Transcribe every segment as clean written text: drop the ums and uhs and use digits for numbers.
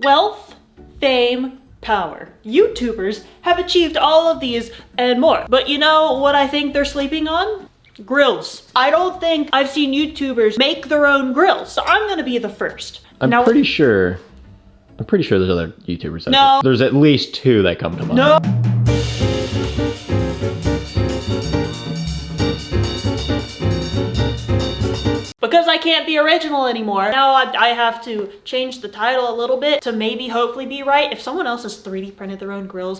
Wealth, fame, power. YouTubers have achieved all of these and more. But you know what I think they're sleeping on? Grills. I don't think I've seen YouTubers make their own grills, so I'm gonna be the first. I'm pretty sure there's other YouTubers out No. there. There's at least 2 that come to mind. No. Because I can't be original anymore. Now I have to change the title a little bit to maybe hopefully be right. If someone else has 3D printed their own grills.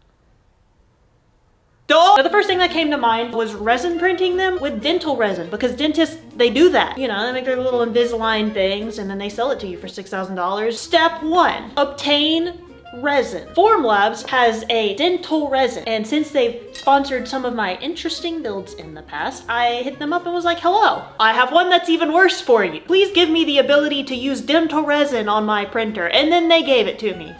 Now, the first thing that came to mind was resin printing them with dental resin, because dentists, they do that. You know, they make their little Invisalign things and then they sell it to you for $6,000. Step 1, obtain resin. Formlabs has a dental resin, and since they've sponsored some of my interesting builds in the past, I hit them up and was like, hello, I have one that's even worse for you. Please give me the ability to use dental resin on my printer. And then they gave it to me.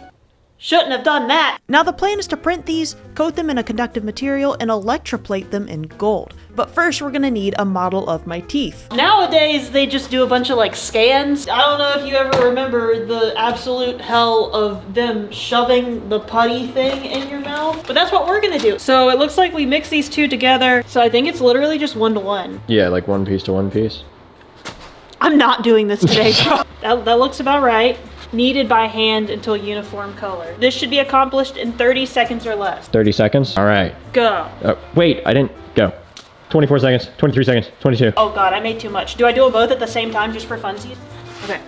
Shouldn't have done that. Now the plan is to print these, coat them in a conductive material, and electroplate them in gold. But first we're gonna need a model of my teeth. Nowadays they just do a bunch of like scans. I don't know if you ever remember the absolute hell of them shoving the putty thing in your mouth, but that's what we're gonna do. So it looks like we mix these two together. So I think it's literally just 1-to-1. Yeah, like 1 piece to 1 piece. I'm not doing this today, bro. That looks about right. Kneaded by hand until uniform color. This should be accomplished in 30 seconds or less. 30 seconds? All right. Go. Wait, I didn't go. 24 seconds, 23 seconds, 22. Oh God, I made too much. Do I do them both at the same time just for funsies? Okay.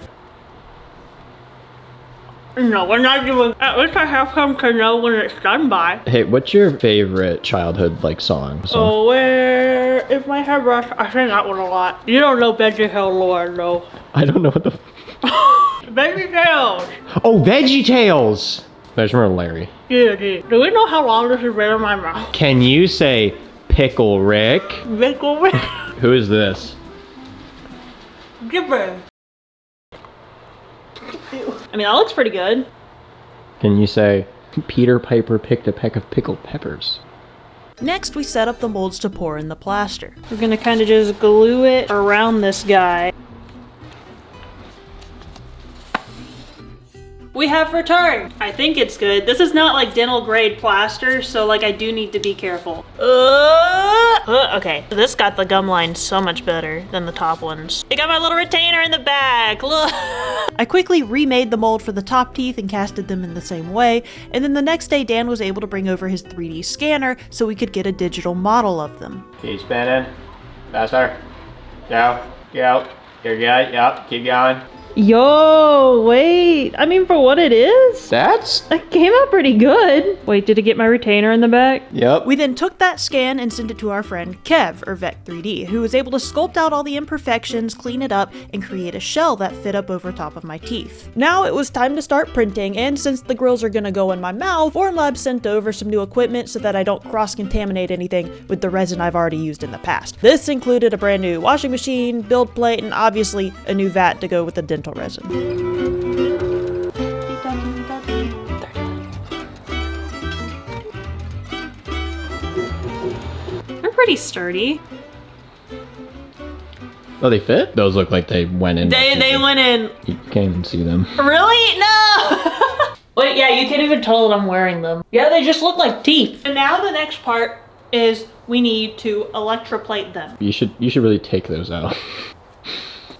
No, we're not doing, at least I have some to know when it's done by. Hey, what's your favorite childhood like song? Oh, where is my hairbrush? I sing that one a lot. You don't know Veggie Tale lore, though. I don't know what the Veggie Tales! Oh, Veggie Tales! I just remember Larry. Yeah. Do we know how long this has been in my mouth? Can you say Pickle Rick? Pickle Rick? Who is this? Gibber. I mean, that looks pretty good. Can you say Peter Piper picked a peck of pickled peppers? Next, we set up the molds to pour in the plaster. We're gonna kind of just glue it around this guy. We have returned. I think it's good. This is not like dental grade plaster, so like I do need to be careful. Okay, this got the gum line so much better than the top ones. I got my little retainer in the back, look. I quickly remade the mold for the top teeth and casted them in the same way, and then the next day Dan was able to bring over his 3D scanner so we could get a digital model of them. Keep spinning. Faster. Go. Go. You're good. Yep. Keep going. Yo, wait. I mean, for what it is, it came out pretty good. Wait, did it get my retainer in the back? Yep. We then took that scan and sent it to our friend Kev, or Vec3D, who was able to sculpt out all the imperfections, clean it up, and create a shell that fit up over top of my teeth. Now it was time to start printing, and since the grills are gonna go in my mouth, Formlabs sent over some new equipment so that I don't cross-contaminate anything with the resin I've already used in the past. This included a brand new washing machine, build plate, and obviously a new vat to go with the dental resin. They're pretty sturdy. Oh, they fit? Those look like they went in. They went in. You can't even see them. Really? No! Wait, yeah, you can't even tell that I'm wearing them. Yeah, they just look like teeth. And now the next part is we need to electroplate them. You should really take those out.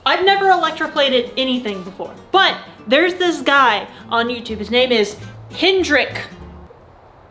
I've never electroplated anything before, but there's this guy on YouTube. His name is Hendrik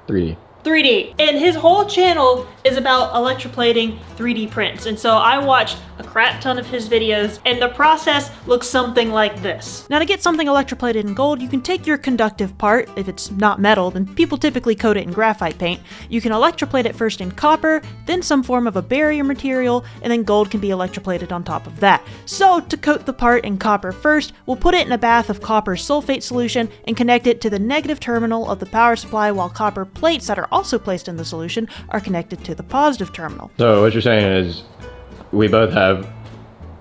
3D. And his whole channel is about electroplating 3D prints. And so I watched a crap ton of his videos, and the process looks something like this. Now, to get something electroplated in gold, you can take your conductive part. If it's not metal, then people typically coat it in graphite paint. You can electroplate it first in copper, then some form of a barrier material, and then gold can be electroplated on top of that. So to coat the part in copper first, we'll put it in a bath of copper sulfate solution and connect it to the negative terminal of the power supply, while copper plates that are also placed in the solution are connected to the positive terminal. So what you're saying is we both have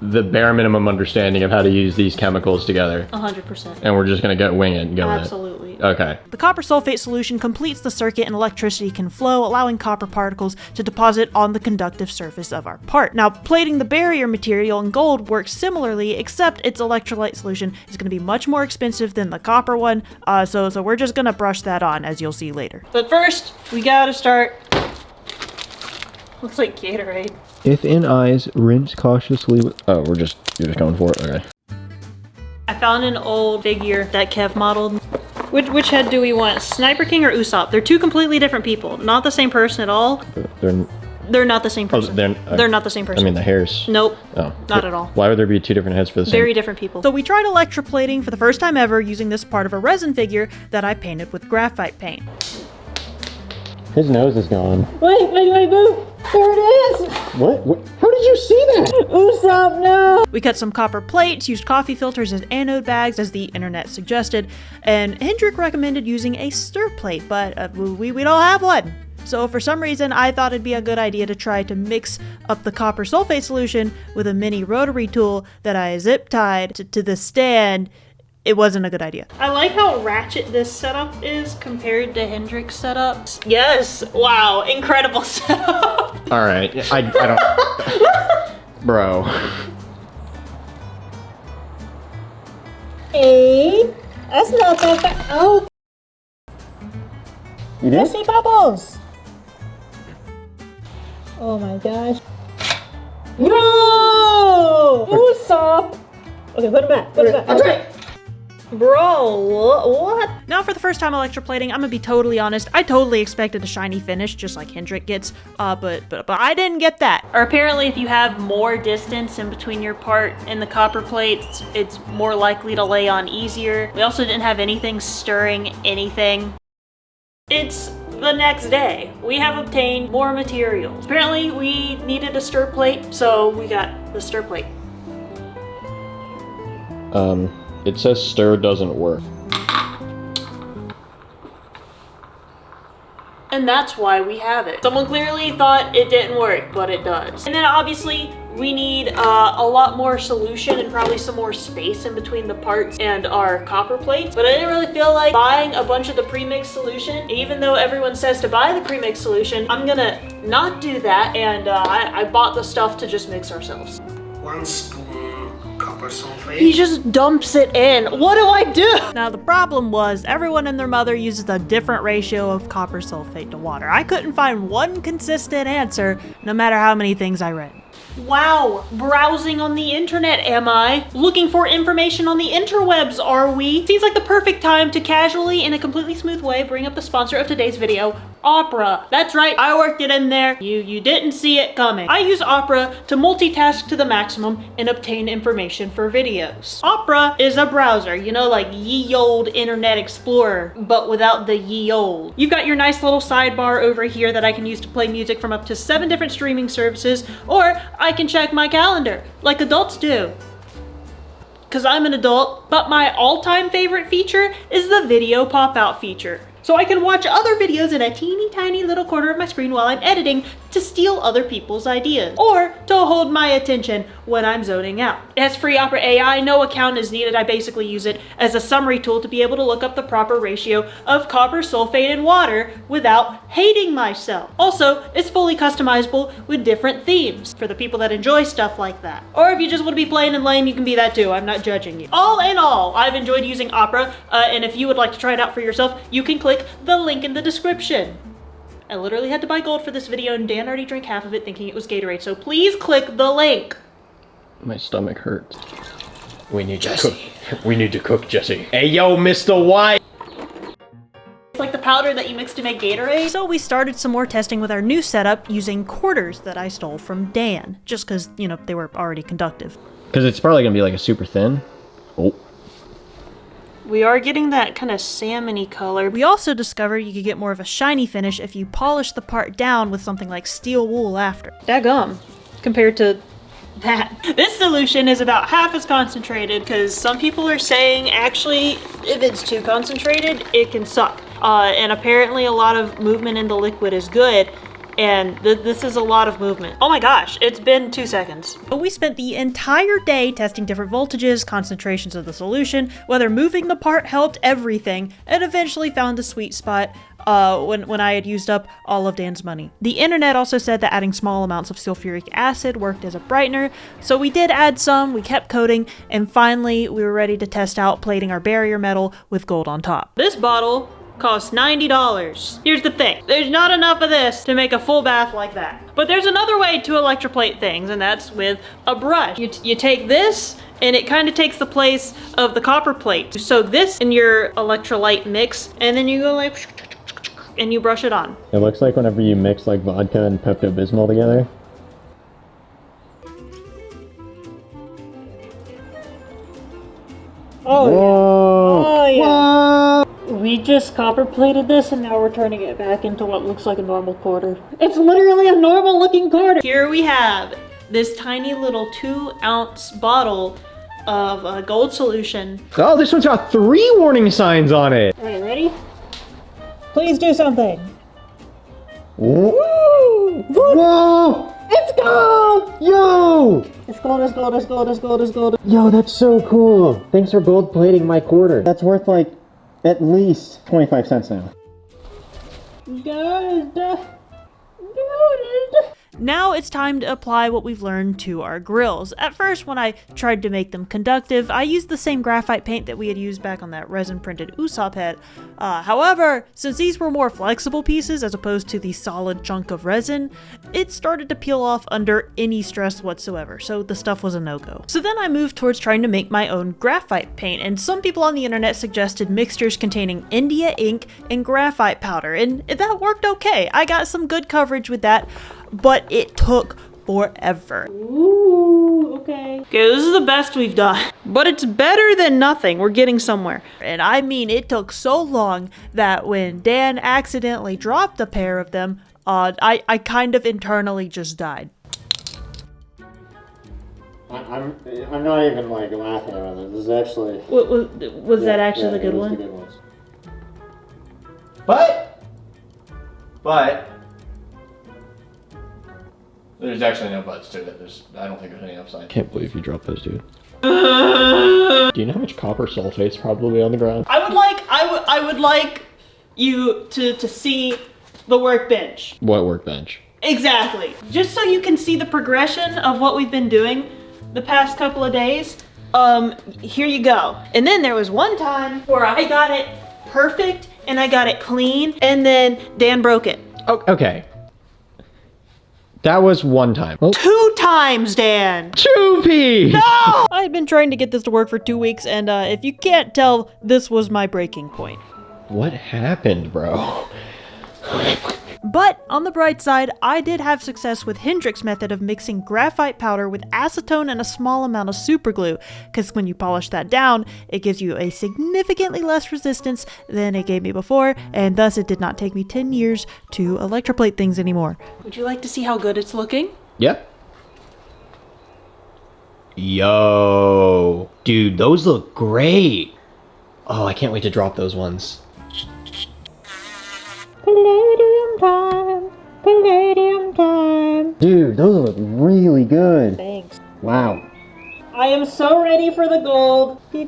the bare minimum understanding of how to use these chemicals together. 100%. And we're just gonna wing it and go with it. Absolutely. Okay. The copper sulfate solution completes the circuit and electricity can flow, allowing copper particles to deposit on the conductive surface of our part. Now, plating the barrier material in gold works similarly, except its electrolyte solution is going to be much more expensive than the copper one, so we're just going to brush that on, as you'll see later. But first, we gotta start. Looks like Gatorade. If in eyes, rinse cautiously with... Oh, you're just going for it? Okay. I found an old figure that Kev modeled. Which head do we want? Sniper King or Usopp? They're two completely different people. Not the same person at all. They're not the same person. They're not the same person. I mean, the hairs. Nope. Oh. Not at all. Why would there be two different heads for the same? Very different people. So we tried electroplating for the first time ever using this part of a resin figure that I painted with graphite paint. His nose is gone. Wait, boo! There it is! What? How did you see that? Usopp, no! We cut some copper plates, used coffee filters as anode bags, as the internet suggested, and Hendrik recommended using a stir plate, but we don't have one. So for some reason, I thought it'd be a good idea to try to mix up the copper sulfate solution with a mini rotary tool that I zip tied to the stand. It wasn't a good idea. I like how ratchet this setup is compared to Hendrik's setup. Yes, wow, incredible setup. All right, I don't... Bro. Hey, that's not that bad. Oh. You did? I see bubbles. Oh my gosh. No! Usopp! Okay, put it back. Put it back. That's right. Bro, what? Now for the first time electroplating, I'm gonna be totally honest, I totally expected a shiny finish, just like Hendrik gets, but I didn't get that. Or apparently if you have more distance in between your part and the copper plates, it's more likely to lay on easier. We also didn't have anything stirring anything. It's the next day. We have obtained more materials. Apparently we needed a stir plate, so we got the stir plate. It says stir doesn't work. And that's why we have it. Someone clearly thought it didn't work, but it does. And then obviously we need a lot more solution and probably some more space in between the parts and our copper plates. But I didn't really feel like buying a bunch of the pre-mixed solution. Even though everyone says to buy the pre-mixed solution, I'm gonna not do that. And I bought the stuff to just mix ourselves. 1 spoon copper sulfate. He just dumps it in. What do I do? Now the problem was everyone and their mother uses a different ratio of copper sulfate to water. I couldn't find one consistent answer no matter how many things I read. Wow, browsing on the internet am I? Looking for information on the interwebs are we? Seems like the perfect time to casually, in a completely smooth way, bring up the sponsor of today's video, Opera. That's right, I worked it in there. You didn't see it coming. I use Opera to multitask to the maximum and obtain information for videos. Opera is a browser, you know, like ye old Internet Explorer, but without the ye old. You've got your nice little sidebar over here that I can use to play music from up to 7 different streaming services, or I can check my calendar, like adults do. Cause I'm an adult, but my all-time favorite feature is the video pop-out feature. So I can watch other videos in a teeny tiny little corner of my screen while I'm editing to steal other people's ideas, or to hold my attention when I'm zoning out. It has free Opera AI, no account is needed. I basically use it as a summary tool to be able to look up the proper ratio of copper sulfate and water without hating myself. Also, it's fully customizable with different themes for the people that enjoy stuff like that. Or if you just want to be plain and lame, you can be that too. I'm not judging you. All in all, I've enjoyed using Opera, and if you would like to try it out for yourself, you can click the link in the description. I literally had to buy gold for this video and Dan already drank half of it thinking it was Gatorade, so please click the link. My stomach hurts. We need to cook. We need to cook, Jesse. Hey, yo, Mr. White. It's like the powder that you mix to make Gatorade. So we started some more testing with our new setup using quarters that I stole from Dan, just because, you know, they were already conductive. Because it's probably gonna be like a super thin. Oh. We are getting that kind of salmon-y color. We also discovered you could get more of a shiny finish if you polish the part down with something like steel wool after. Daggum, compared to that. This solution is about half as concentrated because some people are saying actually if it's too concentrated, it can suck. And apparently a lot of movement in the liquid is good. And this is a lot of movement. Oh my gosh, it's been 2 seconds. But we spent the entire day testing different voltages, concentrations of the solution, whether moving the part helped, everything, and eventually found the sweet spot when I had used up all of Dan's money. The internet also said that adding small amounts of sulfuric acid worked as a brightener, so we did add some, we kept coating, and finally we were ready to test out plating our barrier metal with gold on top. This bottle costs $90. Here's the thing, there's not enough of this to make a full bath like that. But there's another way to electroplate things, and that's with a brush. You take this, and it kind of takes the place of the copper plate. You soak this in your electrolyte mix, and then you go like, and you brush it on. It looks like whenever you mix like vodka and Pepto-Bismol together. Oh, Whoa! Oh, yeah. Whoa! We just copper plated this and now we're turning it back into what looks like a normal quarter. It's literally a normal looking quarter! Here we have this tiny little 2-ounce bottle of gold solution. Oh, this one's got 3 warning signs on it. Alright, ready? Please do something. Woo! Woo! Whoa! It's gold! Yo! It's gold, it's gold, it's gold, it's gold, it's gold. Yo, that's so cool. Thanks for gold plating my quarter. That's worth like at least 25 cents now. Gold. Gold. Now it's time to apply what we've learned to our grills. At first, when I tried to make them conductive, I used the same graphite paint that we had used back on that resin-printed Usopp head. However, since these were more flexible pieces as opposed to the solid chunk of resin, it started to peel off under any stress whatsoever, so the stuff was a no-go. So then I moved towards trying to make my own graphite paint, and some people on the internet suggested mixtures containing India ink and graphite powder, and that worked okay. I got some good coverage with that, but it took forever. Ooh, okay. Okay, this is the best we've done, but it's better than nothing. We're getting somewhere. And I mean, it took so long that when Dan accidentally dropped a pair of them, I kind of internally just died. I'm not even like laughing about this. This is actually. Was that actually the good one? The good ones. But there's actually no buts to it. I don't think there's any upside. Can't believe you dropped those, dude. Do you know how much copper sulfate's probably on the ground? I would like you to see the workbench. What workbench? Exactly. Just so you can see the progression of what we've been doing the past couple of days. Here you go. And then there was one time where I got it perfect and I got it clean, and then Dan broke it. Oh, okay. That was one time. Oh. 2 times, Dan! 2P! No! I had been trying to get this to work for 2 weeks, and if you can't tell, this was my breaking point. What happened, bro? But on the bright side, I did have success with Hendrick's method of mixing graphite powder with acetone and a small amount of superglue, because when you polish that down, it gives you a significantly less resistance than it gave me before, and thus it did not take me 10 years to electroplate things anymore. Would you like to see how good it's looking? Yep. Yo. Dude, those look great. Oh, I can't wait to drop those ones. Palladium time. Palladium time. Dude, those look really good. Thanks. Wow. I am so ready for the gold. Oh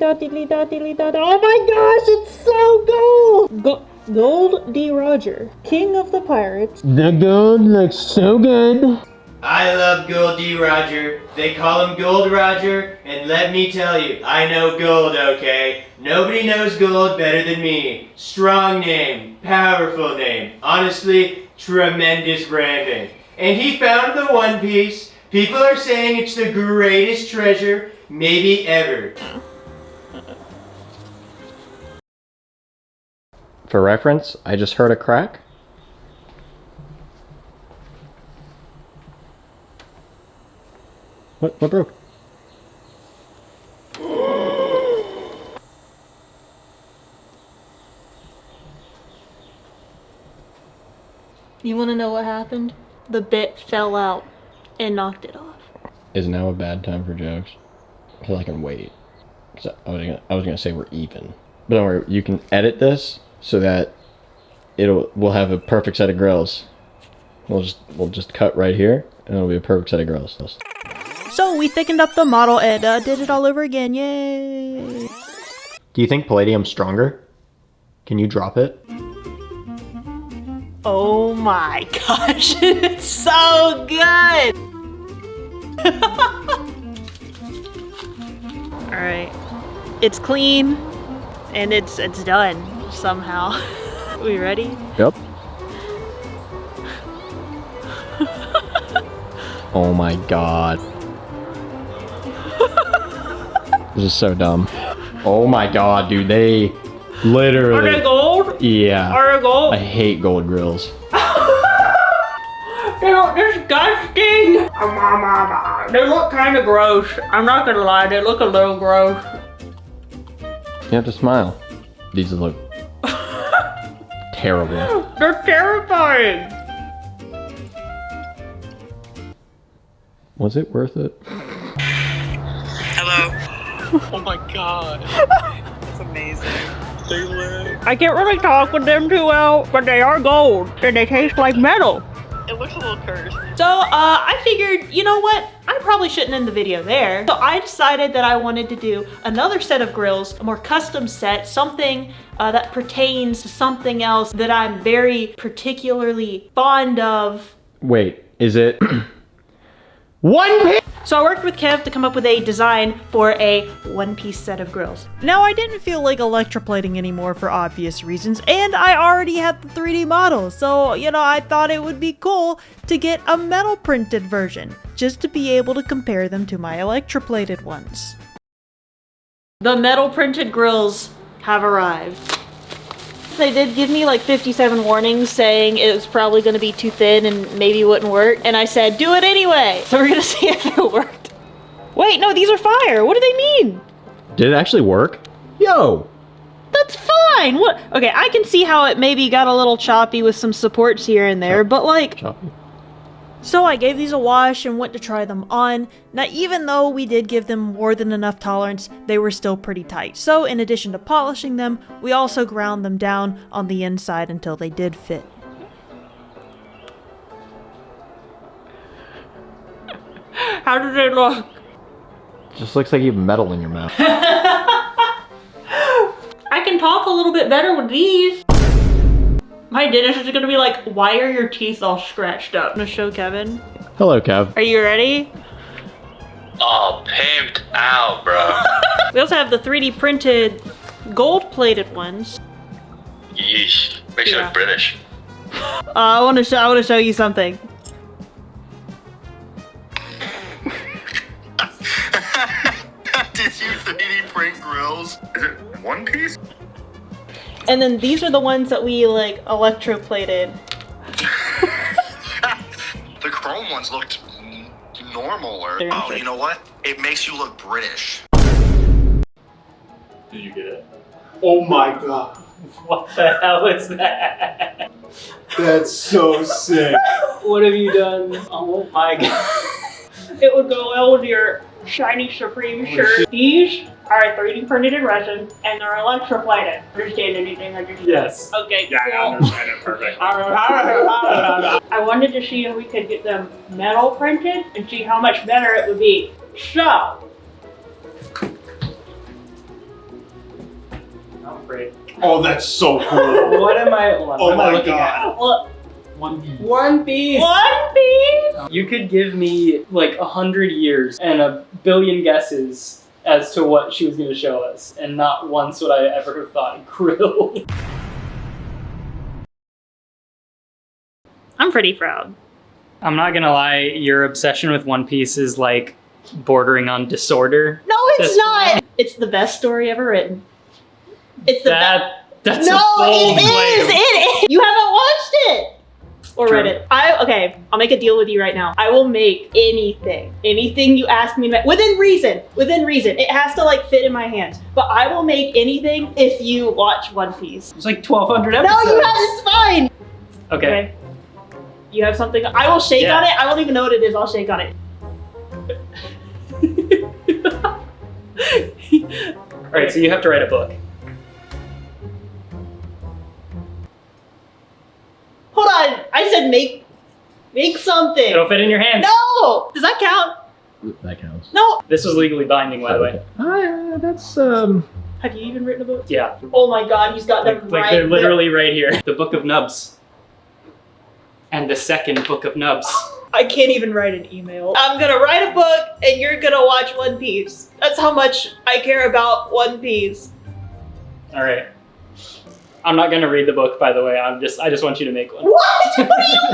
my gosh, it's so gold! Gold D. Roger, king of the pirates. The gold looks so good. I love Gold D. Roger. They call him Gold Roger, and let me tell you, I know gold, okay? Nobody knows gold better than me. Strong name, powerful name, honestly, tremendous branding. And he found the One Piece. People are saying it's the greatest treasure, maybe ever. For reference, I just heard a crack. What broke? You want to know what happened? The bit fell out and knocked it off. Is now a bad time for jokes? Because I can wait. 'Cause I was gonna say we're even. But don't worry, you can edit this so that we'll have a perfect set of grills We'll just cut right here, and it'll be a perfect set of grills. So we thickened up the model and did it all over again. Yay! Do you think palladium's stronger? Can you drop it? Oh my gosh, it's so good! Alright. It's clean and it's done somehow. We ready? Yep. Oh my god. This is so dumb. Oh my god, dude, they literally... Are they gold? Yeah. Are they gold? I hate gold grills. They look disgusting! They look kind of gross. I'm not gonna lie, they look a little gross. You have to smile. These look terrible. They're terrifying! Was it worth it? Hello. Oh my god. That's amazing. They live. I can't really talk with them too well, but they are gold and they taste like metal. It looks a little cursed. So, I figured, you know what? I probably shouldn't end the video there. So I decided that I wanted to do another set of grills, a more custom set, something that pertains to something else that I'm very particularly fond of. Wait, is it one piece? So I worked with Kev to come up with a design for a one-piece set of grills. Now I didn't feel like electroplating anymore for obvious reasons, and I already had the 3D model, so you know, I thought it would be cool to get a metal printed version, just to be able to compare them to my electroplated ones. The metal printed grills have arrived. They did give me like 57 warnings saying it was probably going to be too thin and maybe wouldn't work. And I said, do it anyway. So we're going to see if it worked. Wait, no, these are fire. What do they mean? Did it actually work? Yo! That's fine. What? Okay, I can see how it maybe got a little choppy with some supports here and there, but like... Choppy. So I gave these a wash and went to try them on. Now, even though we did give them more than enough tolerance, they were still pretty tight. So in addition to polishing them, we also ground them down on the inside until they did fit. How do they look? Just looks like you have metal in your mouth. I can talk a little bit better with these. My dentist is gonna be like, why are your teeth all scratched up? I'm gonna show Kevin. Hello, Kev. Are you ready? Oh, pimped out, bro. We also have the 3D printed gold plated ones. Yeesh. Makes you Yeah. look British. I wanna show you something. Did you 3D print grills? Is it one piece? And then these are the ones that we like electroplated. The chrome ones looked normaler. They're Oh, interesting. you know what? It makes you look British. Did you get it? Oh my god. What the hell is that? That's so sick. What have you done? Oh my god. It would go well with your shiny Supreme shirt. These are 3D printed in resin and they're electroplated. Understand anything I just said? Yes. Okay, Yeah, I cool. understand it perfect. I wanted to see if we could get them metal printed and see how much better it would be. So. Oh, great. Oh, that's so cool. What am I, hold on, Oh what am I my looking God. at? Look. One piece. One piece. One piece? You could give me like 100 years and a billion guesses as to what she was going to show us, and not once would I ever have thought grill. I'm pretty proud. I'm not gonna lie, your obsession with One Piece is like bordering on disorder. No, it's This not. It's the best story ever written. It's the best. That's No, a bold it is. claim. It is. You haven't watched it or True. read it. Okay, I'll make a deal with you right now. I will make anything you ask me to make, within reason. Within reason. It has to like fit in my hands, but I will make anything if you watch One Piece. It's like 1,200 No, episodes. you have. It's fine. Okay. You have something. I will shake Yeah. on it. I won't even know what it is. I'll shake on it. All right, so you have to write a book. Hold on. I said make. Make something. It'll fit in your hands. No! Does that count? That counts. No. This was legally binding, by the way. That's Have you even written a book? Yeah. Oh my god, he's got them Like right they're there. literally right here. The Book of Nubs. And the second Book of Nubs. I can't even write an email. I'm gonna write a book and you're gonna watch One Piece. That's how much I care about One Piece. Alright. I'm not gonna read the book, by the way. I just want you to make one. What? What do you